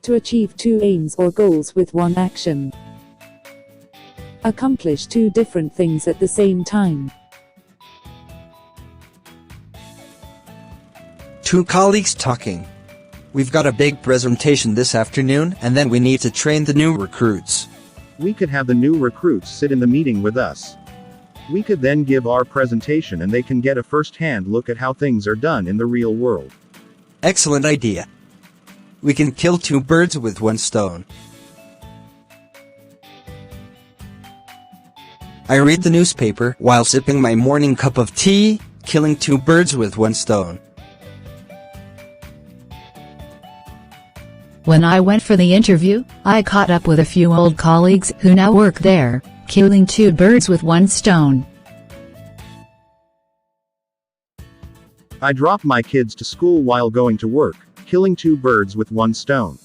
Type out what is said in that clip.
To achieve two aims or goals with one action. Accomplish two different things at the same time. Two colleagues talking. We've got a big presentation this afternoon, and then we need to train the new recruits. We could have the new recruits sit in the meeting with us. We could then give our presentation and they can get a first-hand look at how things are done in the real world. Excellent idea. We can kill two birds with one stone. I read the newspaper while sipping my morning cup of tea, killing two birds with one stone. When I went for the interview, I caught up with a few old colleagues who now work there, killing two birds with one stone. I dropped my kids to school while going to work, killing two birds with one stone.